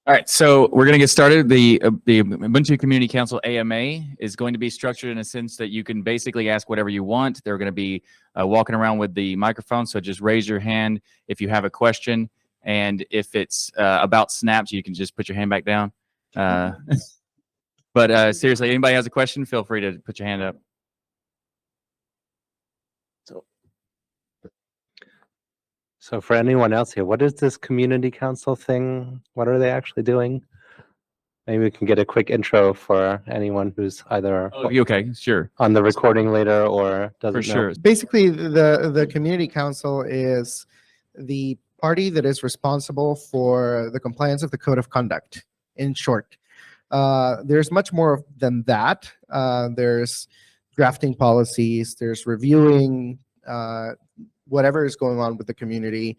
All right, so we're going to get started. The Ubuntu Community Council AMA is going to be structured in a sense that you can basically ask whatever you want. They're going to be walking around with the microphone, so just raise your hand if you have a question. And if it's about snaps, you can just put your hand back down. But seriously, anybody has a question, feel free to put your hand up. So for anyone else here, what is this community council thing? What are they actually doing? Maybe we can get a quick intro for anyone who's either Okay, sure, on the recording later or doesn't for sure. know. Basically, the community council is the party that is responsible for the compliance of the code of conduct, in short. There's much more than that. There's drafting policies, there's reviewing whatever is going on with the community,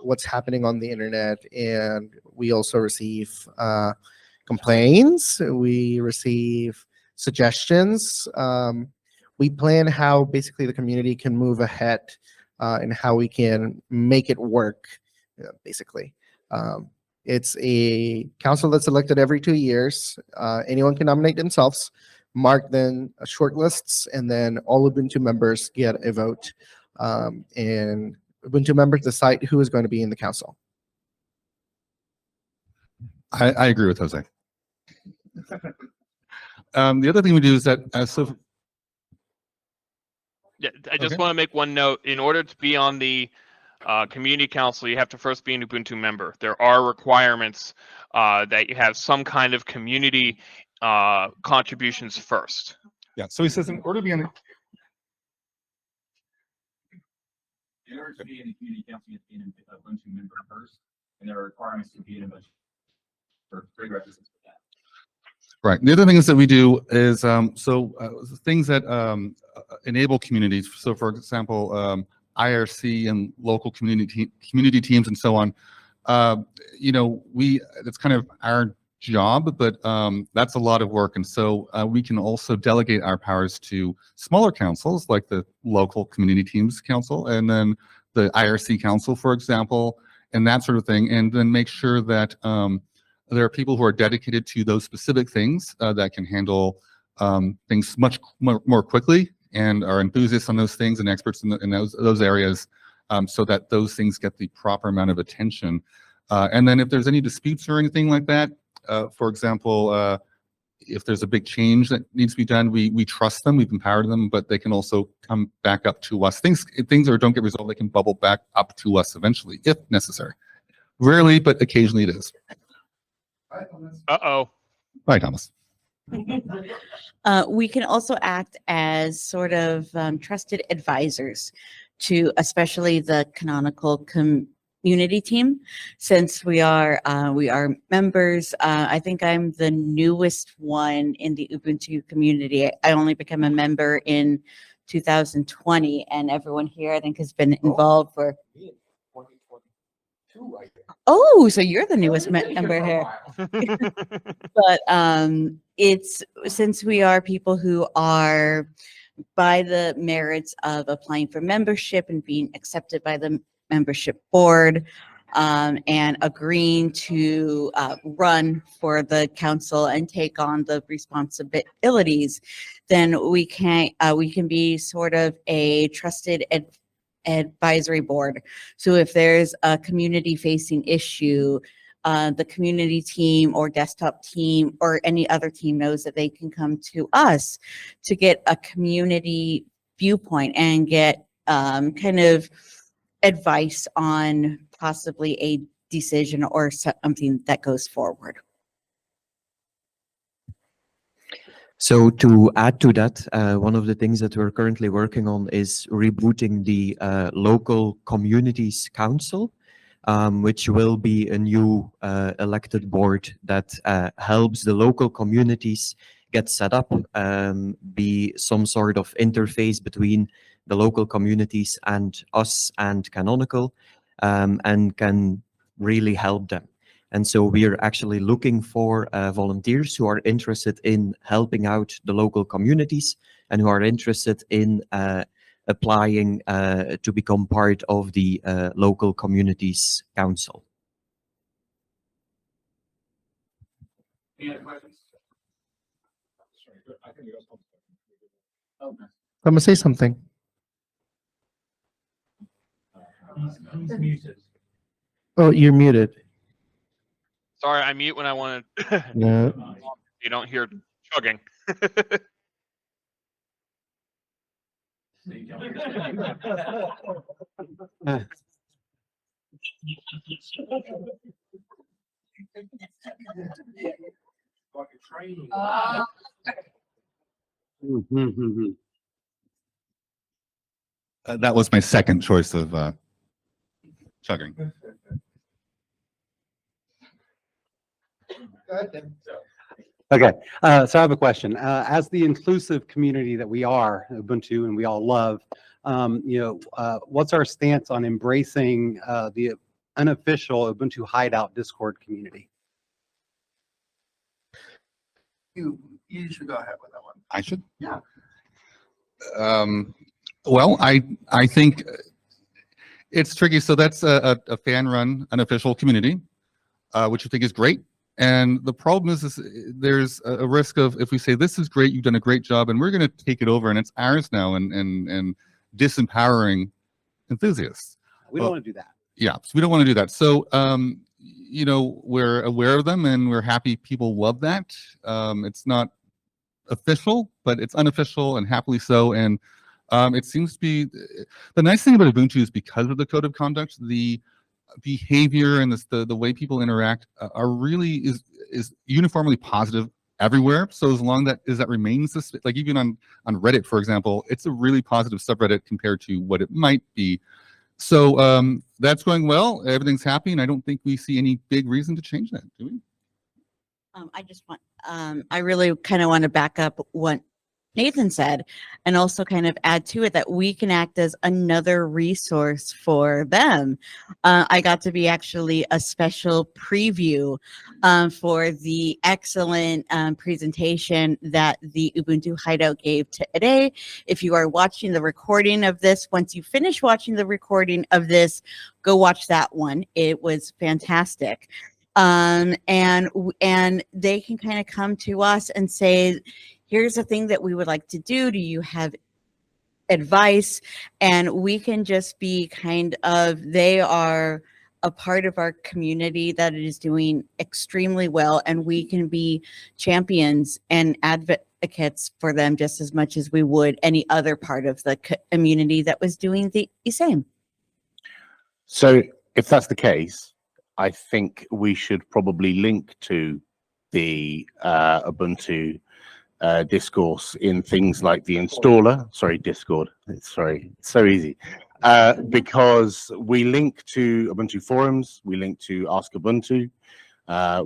what's happening on the internet, and we also receive complaints, we receive suggestions. We plan how basically the community can move ahead and how we can make it work, basically. It's a council that's elected every 2 years. Anyone can nominate themselves, mark then short lists, and then all Ubuntu members get a vote. And Ubuntu members decide who is going to be in the council. I agree with Jose. The other thing we do is that Yeah, I just want to make one note. In order to be on the community council, you have to first be an Ubuntu member. There are requirements that you have some kind of community contributions first. yeah, so he says in order to be on the In order to be in the community council, you have to be an Ubuntu member first, and there are requirements to be in Ubuntu for prerequisites for that. right. The other things that we do is things that enable communities. So, for example, IRC and local community teams and so on. That's kind of our job, but that's a lot of work, and so we can also delegate our powers to smaller councils like the local community teams council and then the IRC council, for example, and that sort of thing, and then make sure that there are people who are dedicated to those specific things that can handle things much more quickly and are enthusiasts on those things and experts in those areas, so that those things get the proper amount of attention. And then if there's any disputes or anything like that, for example, if there's a big change that needs to be done, we trust them, we've empowered them, but they can also come back up to us. Things that don't get resolved, they can bubble back up to us eventually, if necessary. Rarely, but occasionally it is. Uh-oh. Bye, Thomas. We can also act as sort of trusted advisors to especially the canonical community team, since we are members. I think I'm the newest one in the Ubuntu community. I only became a member in 2020, and everyone here I think has been involved for. Oh, so you're the newest member here. But it's since we are people who are by the merits of applying for membership and being accepted by the membership board and agreeing to run for the council and take on the responsibilities, then we can be sort of a trusted advisory board. So if there's a community facing issue, the community team or desktop team or any other team knows that they can come to us to get a community viewpoint and get kind of advice on possibly a decision or something that goes forward. So to add to that, one of the things that we're currently working on is rebooting the local communities council, which will be a new elected board that helps the local communities get set up, be some sort of interface between the local communities and us and Canonical, and can really help them. And so we are actually looking for volunteers who are interested in helping out the local communities and who are interested in applying to become part of the local communities council. Any other questions? I'm gonna say something. Oh, you're muted. Sorry, I mute when I want to. No. You don't hear chugging. That was my second choice of chugging. Okay, so I have a question. As the inclusive community that we are, Ubuntu, and we all love, what's our stance on embracing the unofficial Ubuntu Hideout Discord community? You should go ahead with that one. I should. Yeah. Well, I think it's tricky. So that's a fan-run unofficial community, which I think is great. And the problem is there's a risk of, if we say this is great, you've done a great job, and we're going to take it over, and it's ours now, and disempowering enthusiasts. We don't want to do that. Yeah, so we don't want to do that. So we're aware of them, and we're happy people love that. It's not official, but it's unofficial, and happily so. And it seems to be the nice thing about Ubuntu is because of the code of conduct, the behavior and the way people interact are really is uniformly positive everywhere. So as long as that remains this, like even on Reddit, for example, it's a really positive subreddit compared to what it might be. So that's going well. Everything's happy, and I don't think we see any big reason to change that, do we? I really kind of want to back up what Nathan said, and also kind of add to it that we can act as another resource for them. I got to be actually a special preview for the excellent presentation that the Ubuntu Hideout gave today. If you are watching the recording of this, once you finish watching the recording of this, go watch that one. It was fantastic. And they can kind of come to us and say, here's a thing that we would like to do. Do you have advice? And we can just be they are a part of our community that is doing extremely well, and we can be champions and advocates for them just as much as we would any other part of the community that was doing the same. So if that's the case, I think we should probably link to the Ubuntu discourse in things like the installer, Discord, it's so easy, because we link to Ubuntu forums, we link to Ask Ubuntu,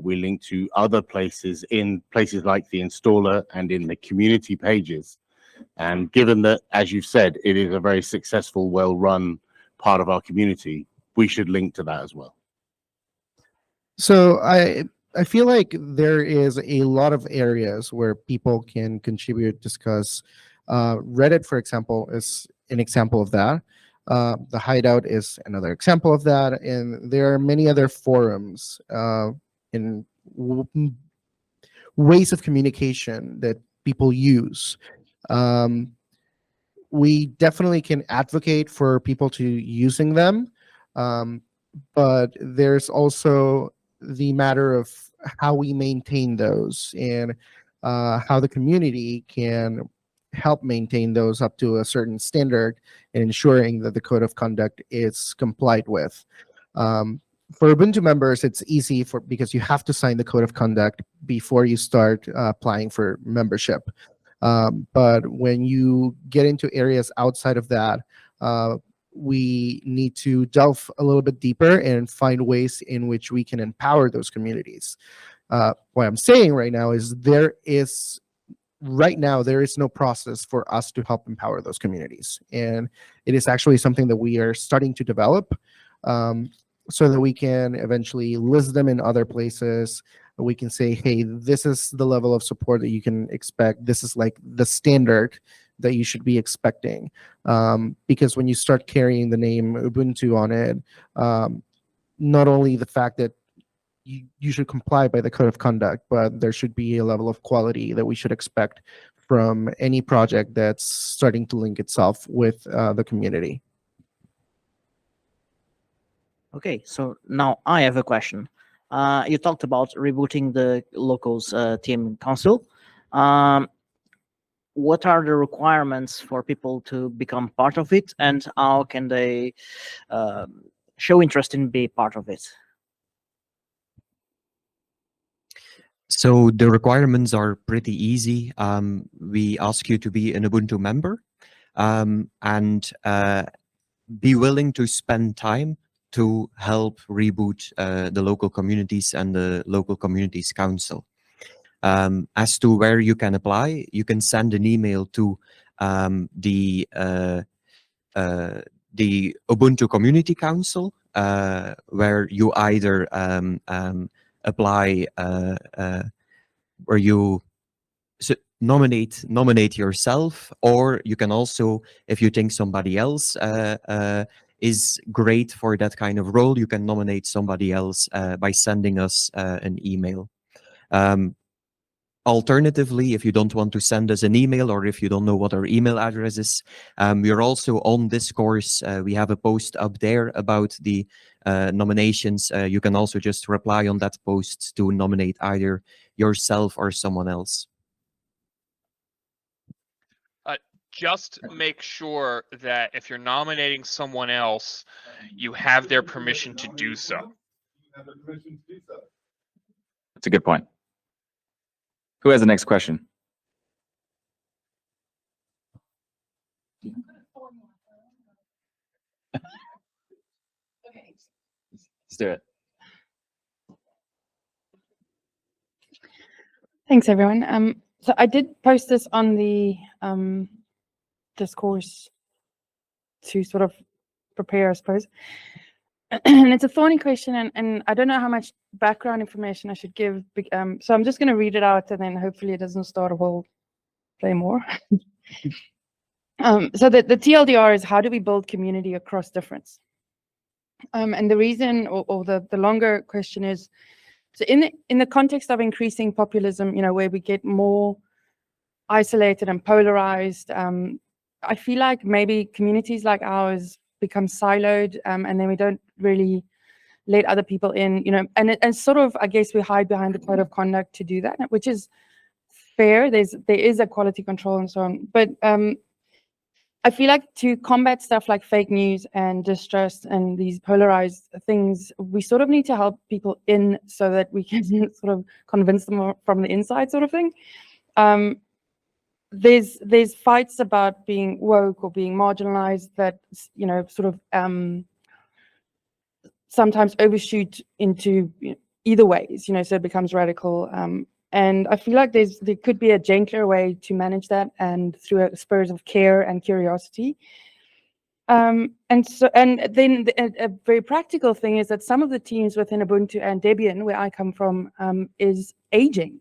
we link to other places in places like the installer and in the community pages. And given that, as you've said, it is a very successful, well-run part of our community, we should link to that as well. So I feel like there is a lot of areas where people can contribute, discuss. Reddit, for example, is an example of that. The Hideout is another example of that. And there are many other forums in ways of communication that people use. We definitely can advocate for people to using them. But there's also the matter of how we maintain those and how the community can help maintain those up to a certain standard and ensuring that the code of conduct is complied with. For Ubuntu members, it's easy because you have to sign the code of conduct before you start applying for membership. But when you get into areas outside of that, we need to delve a little bit deeper and find ways in which we can empower those communities. What I'm saying right now is there is no process for us to help empower those communities. And it is actually something that we are starting to develop so that we can eventually list them in other places. We can say, hey, this is the level of support that you can expect. This is like the standard that you should be expecting. Because when you start carrying the name Ubuntu on it, not only the fact that you should comply by the code of conduct, but there should be a level of quality that we should expect from any project that's starting to link itself with the community. Okay, so now I have a question. You talked about rebooting the locals team council. What are the requirements for people to become part of it, and how can they show interest in being part of it? So the requirements are pretty easy. We ask you to be an Ubuntu member and be willing to spend time to help reboot the local communities and the local communities council. As to where you can apply, you can send an email to the Ubuntu Community Council, where you either apply, where you nominate yourself, or you can also, if you think somebody else is great for that kind of role, you can nominate somebody else by sending us an email. Alternatively, if you don't want to send us an email, or if you don't know what our email address is, we're also on Discourse. We have a post up there about the nominations. You can also just reply on that post to nominate either yourself or someone else. Just make sure that if you're nominating someone else, you have their permission to do so. That's a good point. Who has the next question? Let's do it. Thanks, everyone. So I did post this on the Discourse to sort of prepare, I suppose. And it's a thorny question, and I don't know how much background information I should give. So I'm just going to read it out, and then hopefully it doesn't start a whole play more. So the TLDR is, how do we build community across difference? And the reason, or the longer question is, so in the context of increasing populism, you know, where we get more isolated and polarized, I feel like maybe communities like ours become siloed, and then we don't really let other people in, you know, and sort of, I guess we hide behind the code of conduct to do that, which is fair. There is a quality control and so on, but I feel like to combat stuff like fake news and distrust and these polarized things, we sort of need to help people in so that we can sort of convince them from the inside, sort of thing. There's fights about being woke or being marginalized that, you know, sort of sometimes overshoot into, you know, either ways, you know, so it becomes radical. And I feel like there could be a gentler way to manage that, and through a spurs of care and curiosity. And then a very practical thing is that some of the teams within Ubuntu and Debian, where I come from, is aging,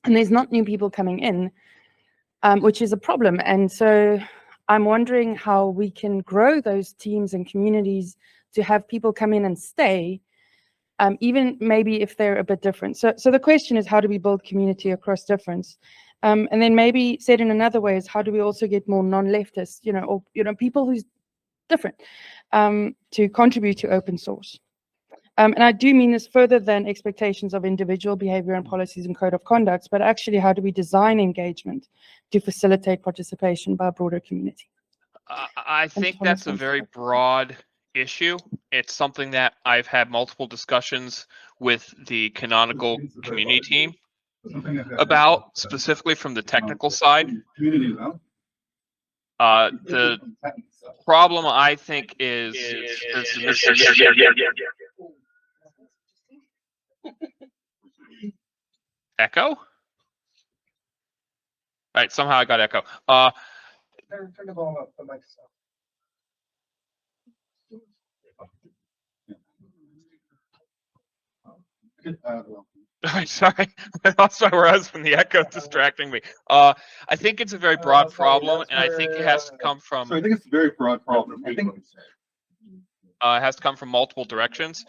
and there's not new people coming in, which is a problem. And so I'm wondering how we can grow those teams and communities to have people come in and stay, even maybe if they're a bit different. So the question is, how do we build community across difference? And then maybe said in another way is, how do we also get more non-leftists, you know, or, you know, people who's different, to contribute to open source? And I do mean this further than expectations of individual behavior and policies and code of conduct, but actually, how do we design engagement to facilitate participation by a broader community? I think that's a very broad issue. It's something that I've had multiple discussions with the canonical community team about, specifically from the technical side. The problem, I think, is echo. All right, somehow I got echo. Turn the volume up, the mic stuff. Sorry, I lost my words from the echo distracting me. I think it's a very broad problem, and I think it has to come from. So I think it's a very broad problem. has to come from multiple directions.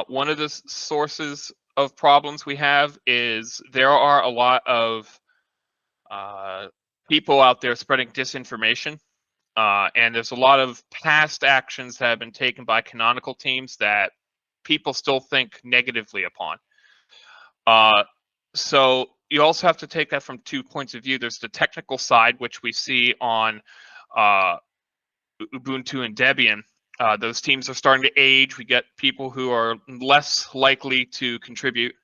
One of the sources of problems we have is there are a lot of people out there spreading disinformation. And there's a lot of past actions that have been taken by canonical teams that people still think negatively upon. So you also have to take that from 2 points of view. There's the technical side, which we see on Ubuntu and Debian. Those teams are starting to age. We get people who are less likely to contribute.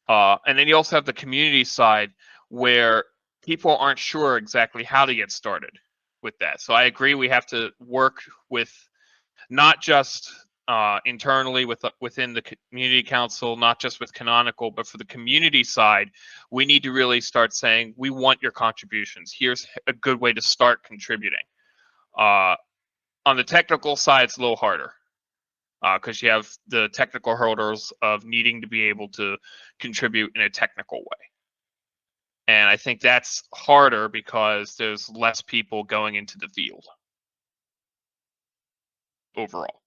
And then you also have the community side where people aren't sure exactly how to get started with that. So I agree we have to work with not just internally within the community council, not just with Canonical, but for the community side, we need to really start saying, we want your contributions. Here's a good way to start contributing. On the technical side, it's a little harder because you have the technical hurdles of needing to be able to contribute in a technical way. And I think that's harder because there's less people going into the field overall.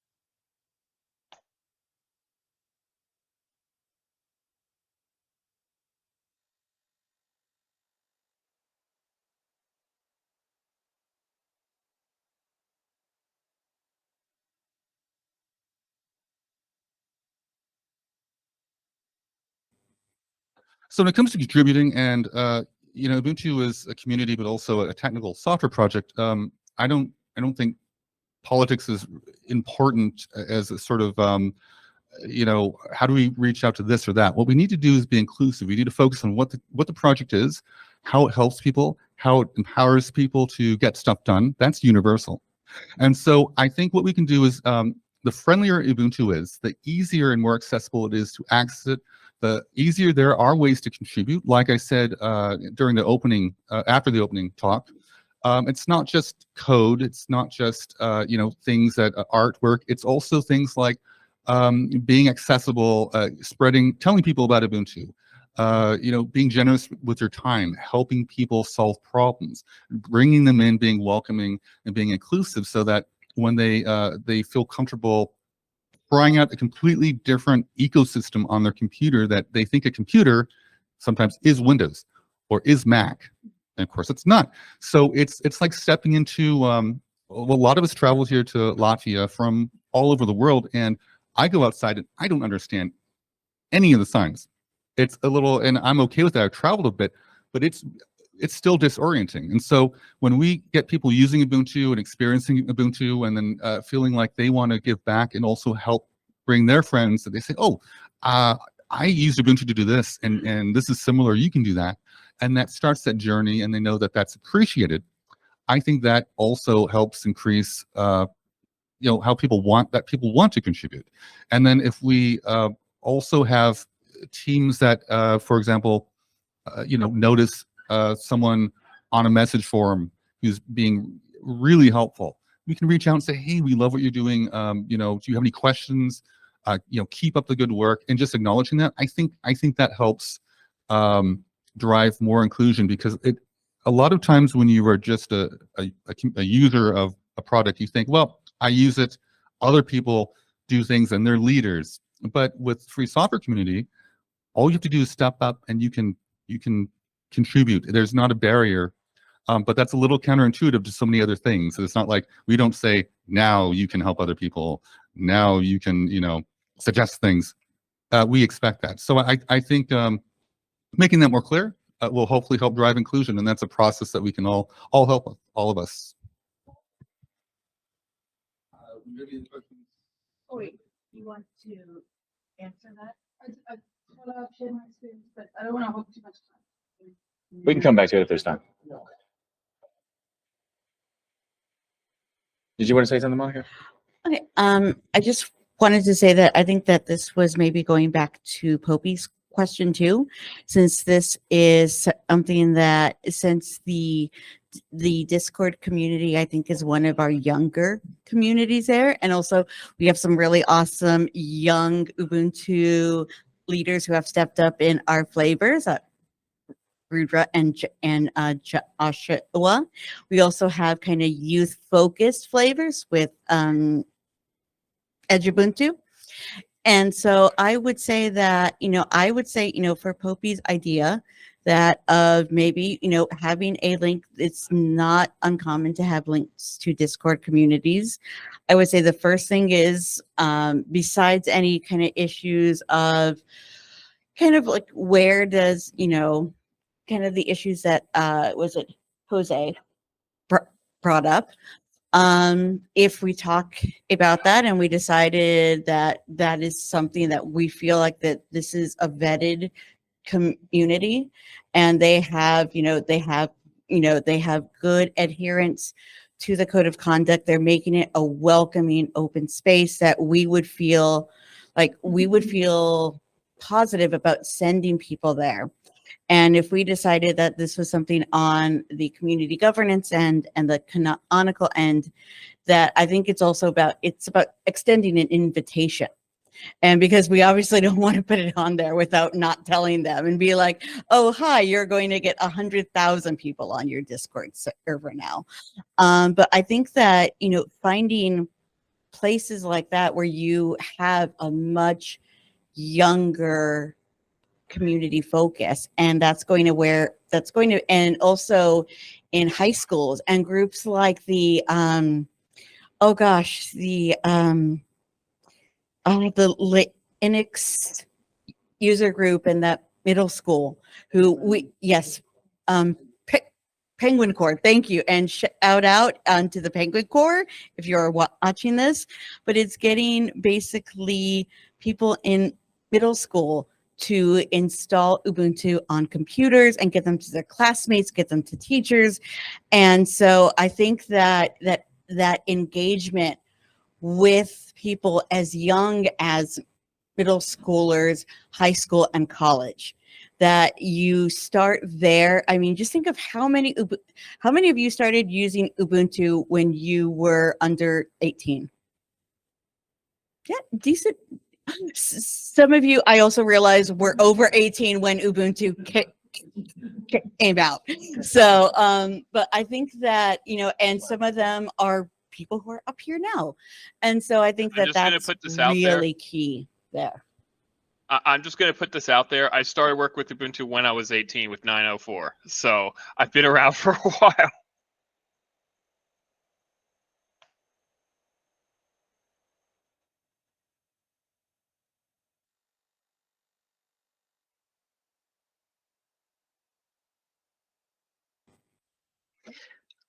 So when it comes to contributing, and you know, Ubuntu is a community, but also a technical software project. I don't think politics is important as a sort of you know, how do we reach out to this or that? What we need to do is be inclusive. We need to focus on what the project is, how it helps people, how it empowers people to get stuff done. That's universal. And so I think what we can do is the friendlier Ubuntu is, the easier and more accessible it is to access it, the easier there are ways to contribute. Like I said during the opening, after the opening talk, it's not just code. It's not just you know, things that artwork. It's also things like being accessible, telling people about Ubuntu. You know, being generous with your time, helping people solve problems, bringing them in, being welcoming and being inclusive, so that when they feel comfortable trying out a completely different ecosystem on their computer, that they think a computer sometimes is Windows or is Mac. And of course it's not. So it's like stepping into, well, a lot of us travel here to Latvia from all over the world, and I go outside and I don't understand any of the signs. It's a little, and I'm okay with that. I've traveled a bit, but it's still disorienting. And so when we get people using Ubuntu and experiencing Ubuntu, and then feeling like they want to give back and also help bring their friends, that they say, oh, I used Ubuntu to do this, and this is similar, you can do that. And that starts that journey, and they know that that's appreciated. I think that also helps increase, you know, how people want to contribute. And then if we also have teams that, for example, you know, notice someone on a message forum who's being really helpful, we can reach out and say, hey, we love what you're doing. You know, do you have any questions? You know, keep up the good work. And just acknowledging that, I think that helps drive more inclusion, because a lot of times when you are just a user of a product, you think, well, I use it, other people do things and they're leaders. But with free software community, all you have to do is step up and you can contribute. There's not a barrier, but that's a little counterintuitive to so many other things. It's not like we don't say, now you can help other people, now you can, you know, suggest things. We expect that. So I think making that more clear will hopefully help drive inclusion, and that's a process that we can all help with, all of us. Oh, wait, you want to answer that? I want to share my experience, but I don't want to hold too much time. We can come back to it if there's time. Did you want to say something, Monica? Okay, I just wanted to say that I think that this was maybe going back to Popey's question too, since this is something that, since the Discord community, I think, is one of our younger communities there. And also we have some really awesome young Ubuntu leaders who have stepped up in our flavors. Rudra and Joshua. We also have kind of youth focused flavors with Edge Ubuntu. And so I would say that, for Poppy's idea that of maybe, having a link, it's not uncommon to have links to Discord communities. I would say the first thing is, besides any kind of issues of kind of like, where does, kind of the issues that, was it Jose brought up, if we talk about that and we decided that that is something that we feel like that this is a vetted community and they have good adherence to the code of conduct, they're making it a welcoming open space that we would feel positive about sending people there. And if we decided that this was something on the community governance end and the canonical end, that I think it's about extending an invitation. And because we obviously don't want to put it on there without not telling them and be like, oh, hi, you're going to get 100,000 people on your Discord server now. But I think that, finding places like that where you have a much younger community focus, and and also in high schools and groups like the Linux user group in that middle school Penguin Corps, thank you, and shout out to the Penguin Corps if you're watching this. But it's getting basically people in middle school to install Ubuntu on computers and get them to their classmates, get them to teachers. And so I think that engagement with people as young as middle schoolers, high school, and college, that you start there. I mean, just think of how many of you started using Ubuntu when you were under 18? Yeah, decent. Some of you, I also realize, were over 18 when Ubuntu came out. So, but I think that, and some of them are people who are up here now. And so I think that that's really key there. I'm just going to put this out there. I started work with Ubuntu when I was 18 with 9.04. So I've been around for a while.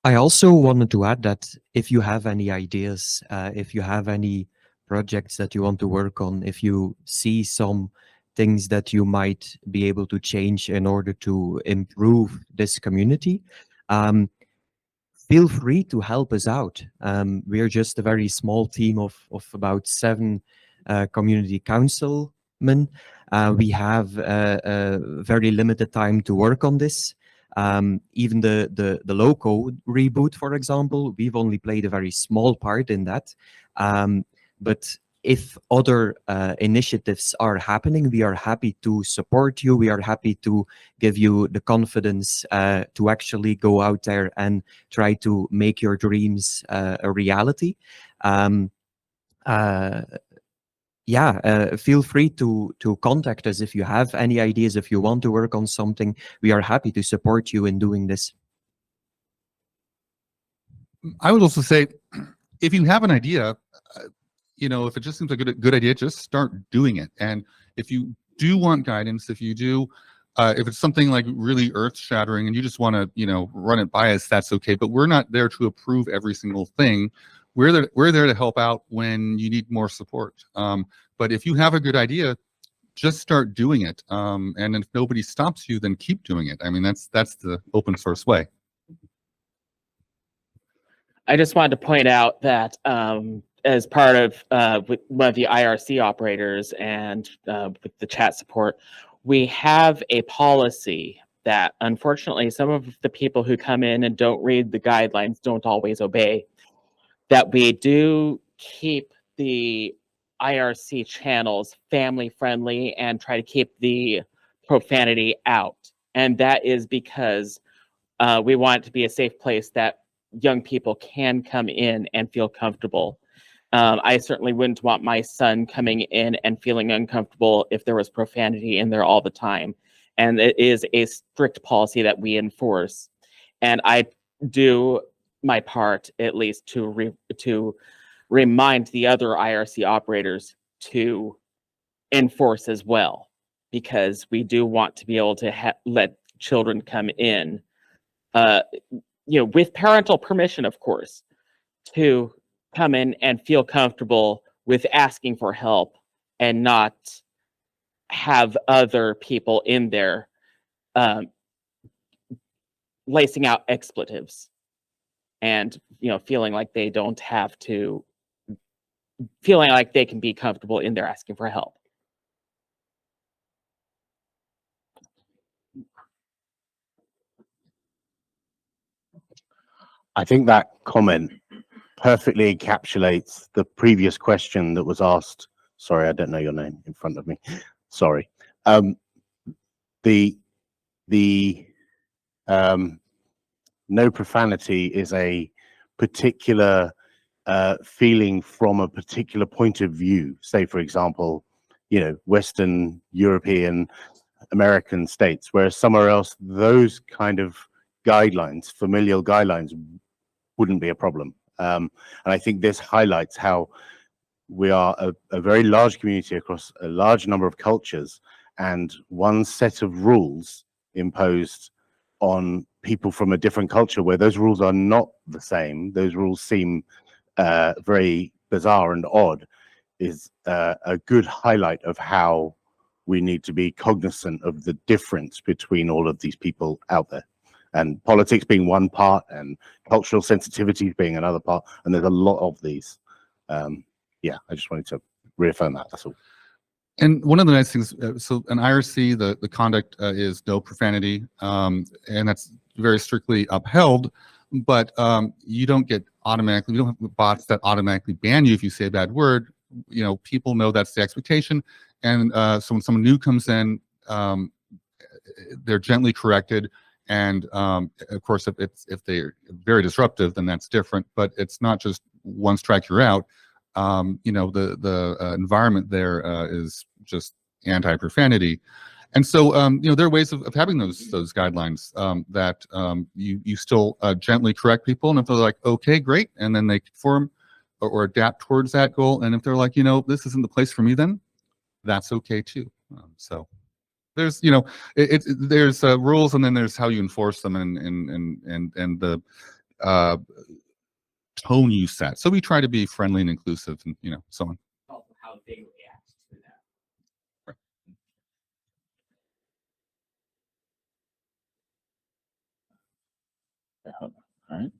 I also wanted to add that if you have any ideas, if you have any projects that you want to work on, if you see some things that you might be able to change in order to improve this community, feel free to help us out. We're just a very small team of about 7 community councilmen. We have very limited time to work on this. Even the loco reboot, for example, we've only played a very small part in that. But if other initiatives are happening, we are happy to support you. We are happy to give you the confidence to actually go out there and try to make your dreams a reality. Feel free to contact us if you have any ideas, if you want to work on something. We are happy to support you in doing this. I would also say, if you have an idea, if it just seems like a good idea, just start doing it. And if you do want guidance, if it's something like really earth-shattering and you just want to, run it by us, that's okay. But we're not there to approve every single thing. We're there to help out when you need more support. But if you have a good idea, just start doing it. And if nobody stops you, then keep doing it. I mean, that's the open source way. I just wanted to point out that as part of one of the IRC operators and with the chat support, we have a policy that unfortunately some of the people who come in and don't read the guidelines don't always obey, that we do keep the IRC channels family friendly and try to keep the profanity out. And that is because we want it to be a safe place that young people can come in and feel comfortable. I certainly wouldn't want my son coming in and feeling uncomfortable if there was profanity in there all the time. And it is a strict policy that we enforce. And I do my part, at least, to remind the other IRC operators to enforce as well, because we do want to be able to let children come in, with parental permission, of course, to come in and feel comfortable with asking for help and not have other people in there lacing out expletives and feeling like they don't have to, feeling like they can be comfortable in there asking for help. I think that comment perfectly encapsulates the previous question that was asked. Sorry, I don't know your name in front of me. Sorry. The no profanity is a particular feeling from a particular point of view. Say, for example, Western European American states, whereas somewhere else, those kind of guidelines, familial guidelines, wouldn't be a problem. And I think this highlights how we are a very large community across a large number of cultures, and one set of rules imposed on people from a different culture where those rules are not the same, those rules seem very bizarre and odd, is a good highlight of how we need to be cognizant of the difference between all of these people out there. And politics being one part, and cultural sensitivities being another part, and there's a lot of these. Yeah, I just wanted to reaffirm that. That's all. And one of the nice things, so an IRC, the conduct is no profanity, and that's very strictly upheld. But you don't get automatically, we don't have bots that automatically ban you if you say a bad word. People know that's the expectation, and so when someone new comes in, they're gently corrected. And of course, if they're very disruptive, then that's different. But it's not just one strike, you're out. The environment there is just anti-profanity, and so there are ways of having those guidelines that you still gently correct people, and if they're like, okay, great, and then they conform or adapt towards that goal, and if they're like, this isn't the place for me, then that's okay too. So there's there's rules, and then there's how you enforce them, and the tone you set. So we try to be friendly and inclusive, and so on. How they react to that. All right.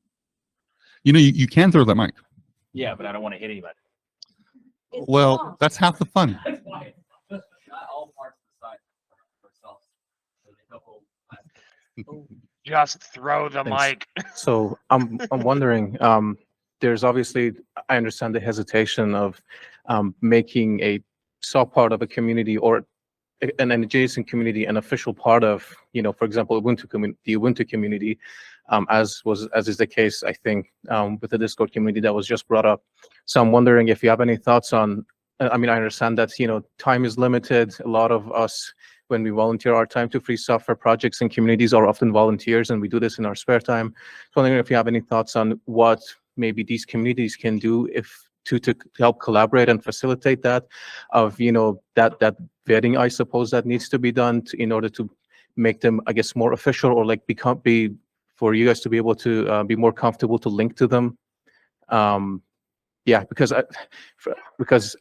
You can throw that mic. Yeah, but I don't want to hit anybody. Well, that's half the fun. That's why. Not all parts of the site. Just throw the mic. So I'm wondering, there's obviously, I understand the hesitation of making a sub-part of a community or an adjacent community an official part of, for example, the Ubuntu community, as is the case, I think, with the Discord community that was just brought up. So I'm wondering if you have any thoughts on, I understand that, time is limited. A lot of us, when we volunteer our time to free software projects and communities, are often volunteers, and we do this in our spare time. So I'm wondering if you have any thoughts on what maybe these communities can do to help collaborate and facilitate that, of that vetting, I suppose, that needs to be done in order to make them, I guess, more official, or like for you guys to be able to be more comfortable to link to them. Yeah, because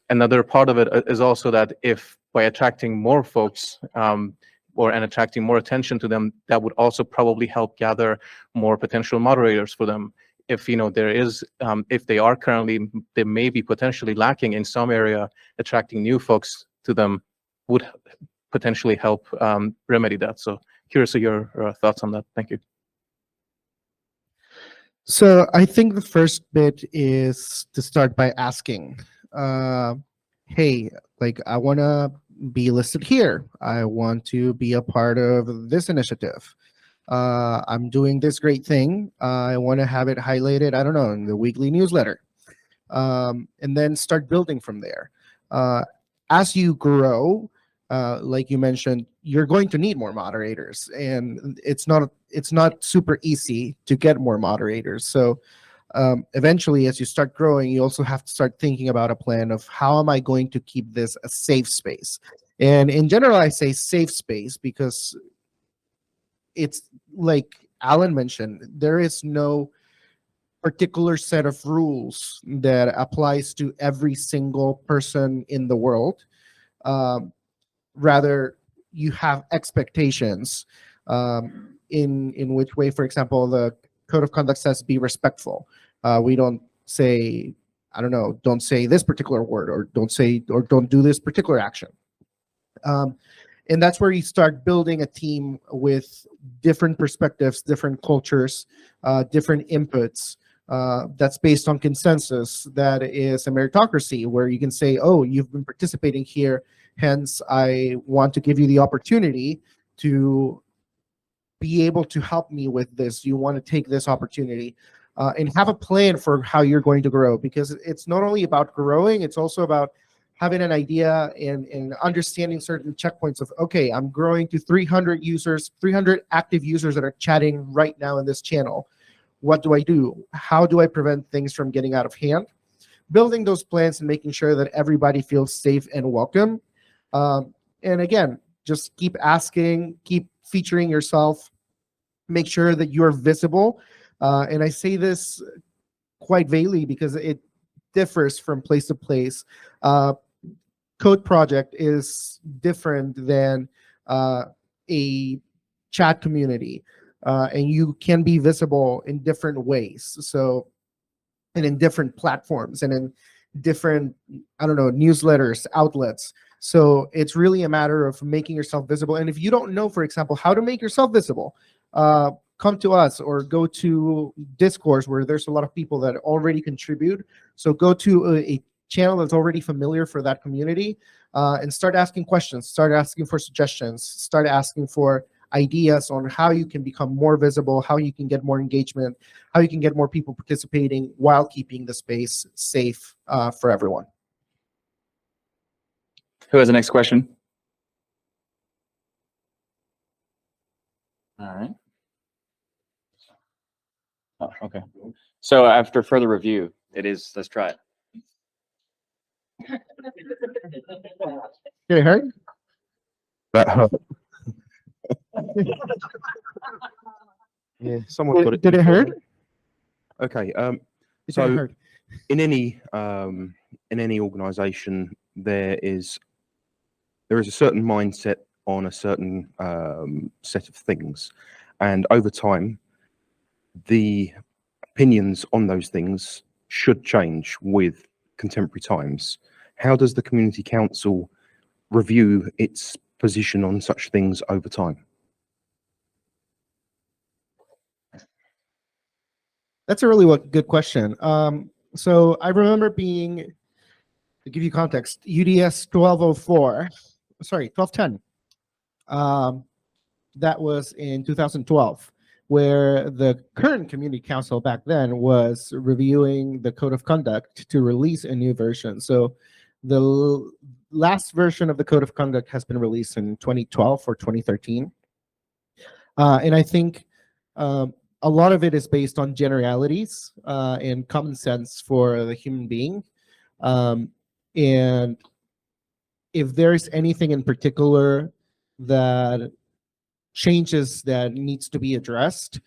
another part of it is also that if by attracting more folks and attracting more attention to them, that would also probably help gather more potential moderators for them. If if they are currently, they may be potentially lacking in some area, attracting new folks to them would potentially help remedy that. So curious of your thoughts on that. Thank you. So I think the first bit is to start by asking, hey, I want to be listed here. I want to be a part of this initiative. I'm doing this great thing. I want to have it highlighted, I don't know, in the weekly newsletter. and then start building from there. As you grow, like you mentioned, you're going to need more moderators, and it's not super easy to get more moderators. So eventually, as you start growing, you also have to start thinking about a plan of how am I going to keep this a safe space. And in general, I say safe space because it's like Alan mentioned, there is no particular set of rules that applies to every single person in the world. Rather, you have expectations in which way, for example, the code of conduct says be respectful. We don't say, I don't know, don't say this particular word, or don't do this particular action. And that's where you start building a team with different perspectives, different cultures, different inputs. That's based on consensus. That is a meritocracy where you can say, oh, you've been participating here, hence I want to give you the opportunity to be able to help me with this. You want to take this opportunity and have a plan for how you're going to grow, because it's not only about growing, it's also about having an idea and understanding certain checkpoints of, okay, I'm growing to 300 users, 300 active users that are chatting right now in this channel. What do I do? How do I prevent things from getting out of hand? Building those plans and making sure that everybody feels safe and welcome. And again, just keep asking, keep featuring yourself, make sure that you're visible. And I say this quite vaguely because it differs from place to place. Code project is different than a chat community. And you can be visible in different ways. So, and in different platforms and in different, I don't know, newsletters, outlets. So it's really a matter of making yourself visible. And if you don't know, for example, how to make yourself visible, come to us or go to Discourse, where there's a lot of people that already contribute. So go to a channel that's already familiar for that community and start asking questions, start asking for suggestions, start asking for ideas on how you can become more visible, how you can get more engagement, how you can get more people participating while keeping the space safe for everyone. Who has the next question? All right. Oh, okay. So after further review, let's try it. Did it hurt? Yeah, someone got it. Did it hurt? Okay. Did it So hurt? in any organization, there is a certain mindset on a certain set of things, and over time, the opinions on those things should change with contemporary times. How does the community council review its position on such things over time? That's a really good question. So I remember being, to give you context, UDS 1210. That was in 2012, where the current community council back then was reviewing the code of conduct to release a new version. So the last version of the code of conduct has been released in 2012 or 2013. And I think a lot of it is based on generalities and common sense for the human being. And if there's anything in particular that changes that needs to be addressed,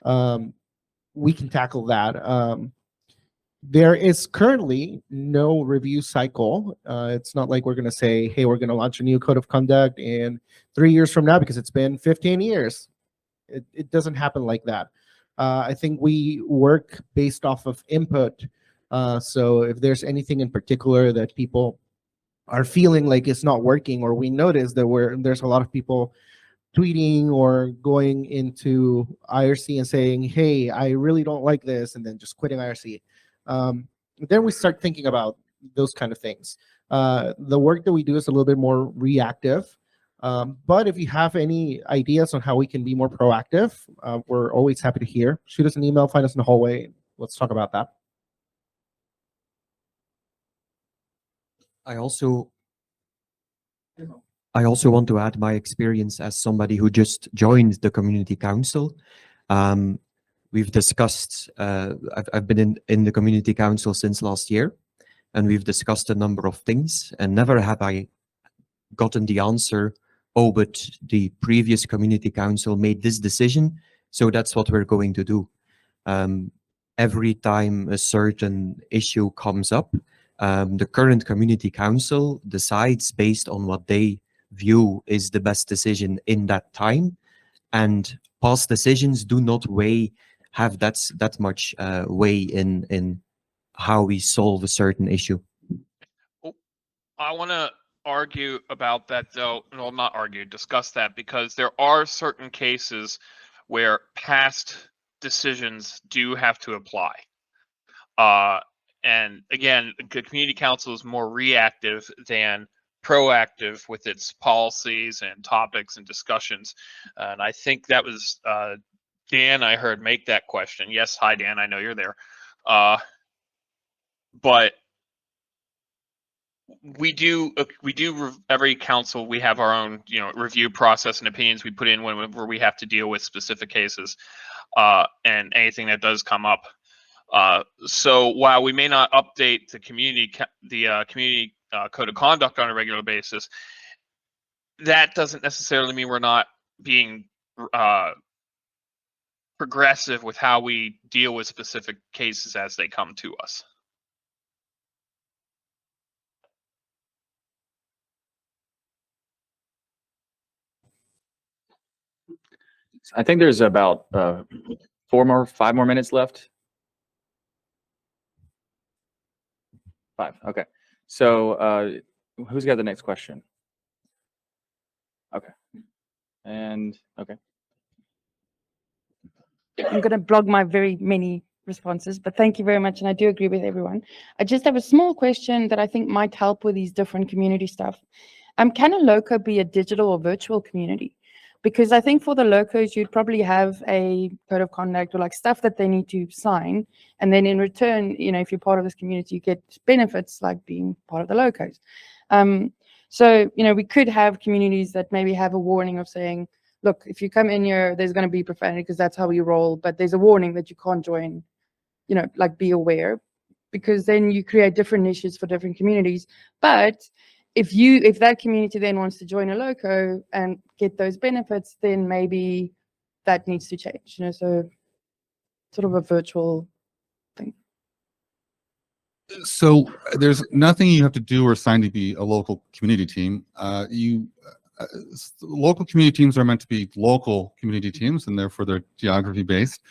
we can tackle that. There is currently no review cycle. It's not like we're going to say, hey, we're going to launch a new code of conduct in 3 years from now because it's been 15 years. It doesn't happen like that. I think we work based off of input. So if there's anything in particular that people are feeling like it's not working, or we notice that there's a lot of people tweeting or going into IRC and saying, hey, I really don't like this, and then just quitting IRC. Then we start thinking about those kind of things. The work that we do is a little bit more reactive. But if you have any ideas on how we can be more proactive, we're always happy to hear. Shoot us an email, find us in the hallway. Let's talk about that. I also want to add my experience as somebody who just joined the community council. We've discussed, I've been in the community council since last year, and we've discussed a number of things, and never have I gotten the answer, oh, but the previous community council made this decision, so that's what we're going to do. Every time a certain issue comes up, the current community council decides based on what they view is the best decision in that time, and past decisions do not have that much way in how we solve a certain issue. I want to argue about that, though. Well, not argue, discuss that, because there are certain cases where past decisions do have to apply. And again, the community council is more reactive than proactive with its policies and topics and discussions. And I think that was Dan I heard make that question. Yes, hi Dan, I know you're there. But we do every council, we have our own, you know, review process and opinions we put in whenever we have to deal with specific cases and anything that does come up. So while we may not update the community code of conduct on a regular basis, that doesn't necessarily mean we're not being progressive with how we deal with specific cases as they come to us. I think there's about 5 more minutes left. 5. Okay. So who's got the next question? Okay. And okay. I'm going to blog my very many responses, but thank you very much. And I do agree with everyone. I just have a small question that I think might help with these different community stuff. Can a loco be a digital or virtual community? Because I think for the locos, you'd probably have a code of conduct or like stuff that they need to sign. And then in return, you know, if you're part of this community, you get benefits like being part of the locos. So, you know, we could have communities that maybe have a warning of saying, look, if you come in here, there's going to be profanity because that's how we roll. But there's a warning that you can't join, you know, like be aware, because then you create different niches for different communities. But if that community then wants to join a loco and get those benefits, then maybe that needs to change, you know, so sort of a virtual thing. So there's nothing you have to do or sign to be a local community team. Local community teams are meant to be local community teams, and therefore they're geography based.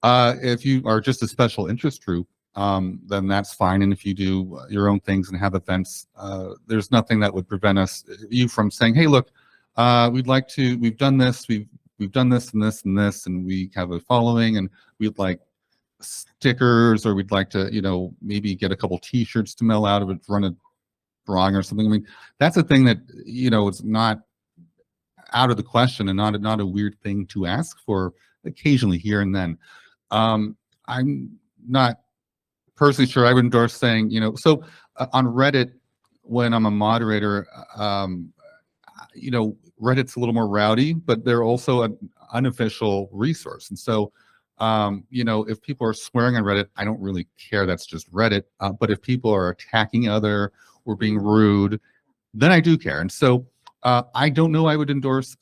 If you are just a special interest group, then that's fine. And if you do your own things and have events, there's nothing that would prevent you from saying, hey, look, we've done this, we've done this and this and this, and we have a following, and we'd like stickers, or we'd like to, you know, maybe get a couple t-shirts to mail out of it, run a drawing or something. I mean, that's a thing that, you know, it's not out of the question and not a weird thing to ask for occasionally here and then. I'm not personally sure I would endorse saying, you know, so on Reddit, when I'm a moderator, you know, Reddit's a little more rowdy, but they're also an unofficial resource. And so, you know, if people are swearing on Reddit, I don't really care. That's just Reddit. But if people are attacking or being rude, then I do care. And so I don't know I would endorse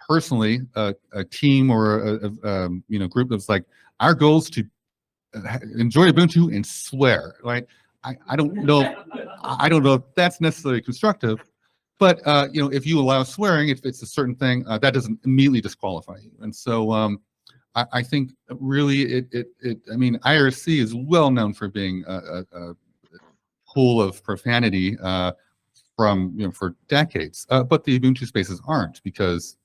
personally a team or a you know, group that's like, our goal is to enjoy Ubuntu and swear. Right? I don't know if that's necessarily constructive, but you know, if you allow swearing, if it's a certain thing, that doesn't immediately disqualify you. And so I think really I mean, IRC is well known for being a pool of profanity from, you know, for decades, but the Ubuntu spaces aren't, because,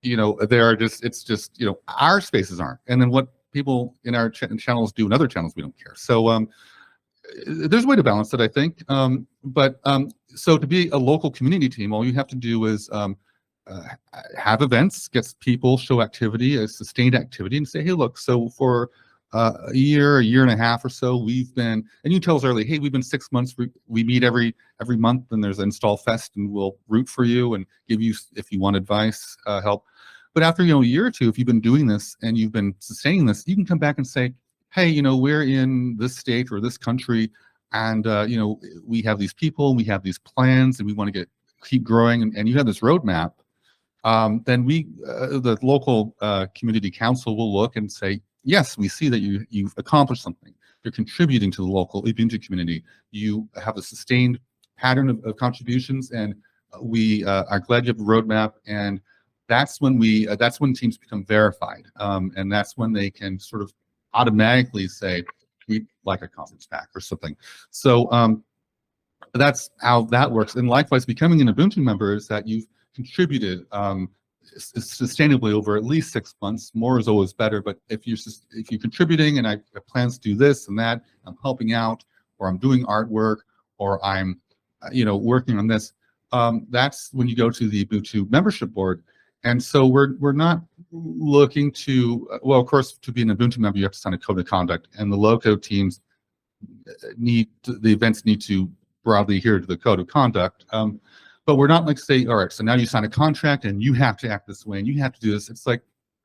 you know, it's just, you know, our spaces aren't. And then what people in our channels do in other channels, we don't care. So there's a way to balance it, I think. So to be a local community team, all you have to do is have events, get people, show activity, a sustained activity, and say, hey, look, so for a year and a half or so, we've been, and you tell us early, hey, we've been 6 months. We meet every month, and there's an install fest, and we'll root for you and give you, if you want advice, help. But after, a year or two, if you've been doing this and you've been sustaining this, you can come back and say, hey, we're in this state or this country, and we have these people, we have these plans, and we want to keep growing, and you have this roadmap. Then the local community council will look and say, yes, we see that you've accomplished something. You're contributing to the local Ubuntu community. You have a sustained pattern of contributions, and we are glad you have a roadmap. And that's when teams become verified, and that's when they can sort of automatically say, we'd like a conference pack or something. So that's how that works. And likewise, becoming an Ubuntu member is that you've contributed sustainably over at least 6 months. More is always better, but if you're contributing and I have plans to do this and that, I'm helping out, or I'm doing artwork, or I'm working on this, that's when you go to the Ubuntu membership board. And so we're not looking to, well, of course, to be an Ubuntu member, you have to sign a code of conduct, and the local teams the events need to broadly adhere to the code of conduct. But we're not like say, all right, so now you sign a contract and you have to act this way and you have to do this. It's like,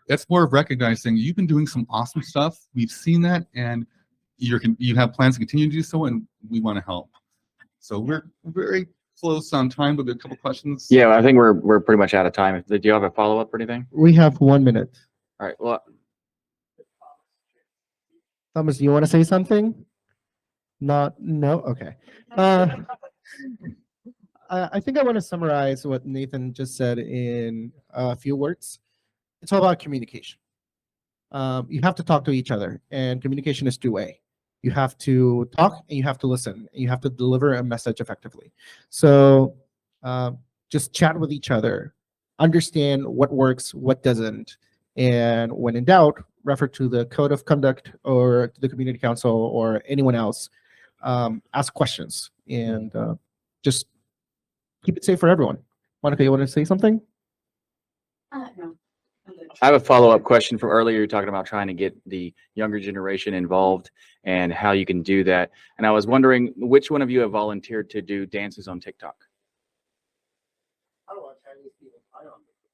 it's more of recognizing you've been doing some awesome stuff. We've seen that, and you have plans to continue to do so, and we want to help. So we're very close on time, but a couple questions. Yeah, I think we're pretty much out of time. Do you have a follow-up or anything? We have 1 minute. All right, well. Thomas, do you want to say something? No? Okay. I think I want to summarize what Nathan just said in a few words. It's all about communication. You have to talk to each other, and communication is two-way. You have to talk and you have to listen. And you have to deliver a message effectively. So just chat with each other, understand what works, what doesn't, and when in doubt, refer to the code of conduct or to the community council or anyone else. Ask questions and just keep it safe for everyone. Monica, you want to say something? No. I have a follow-up question from earlier. You're talking about trying to get the younger generation involved and how you can do that. And I was wondering, which one of you have volunteered to do dances on TikTok?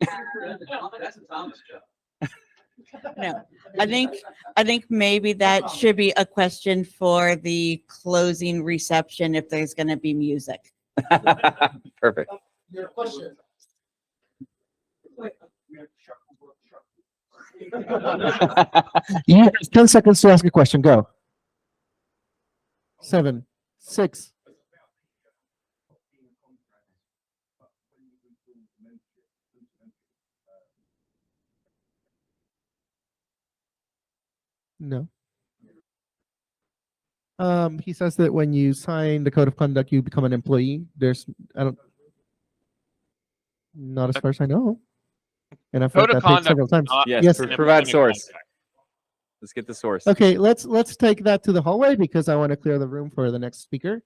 That's a Thomas job. No, I think maybe that should be a question for the closing reception if there's going to be music. Perfect. Your question. You have 10 seconds to ask a question. Go. 7, 6. No. He says that when you sign the code of conduct, you become an employee. Not as far as I know. And I've heard Code of that take conduct several times. Yes, Yes. provide source. Let's get the source. Okay, let's take that to the hallway because I want to clear the room for the next speaker.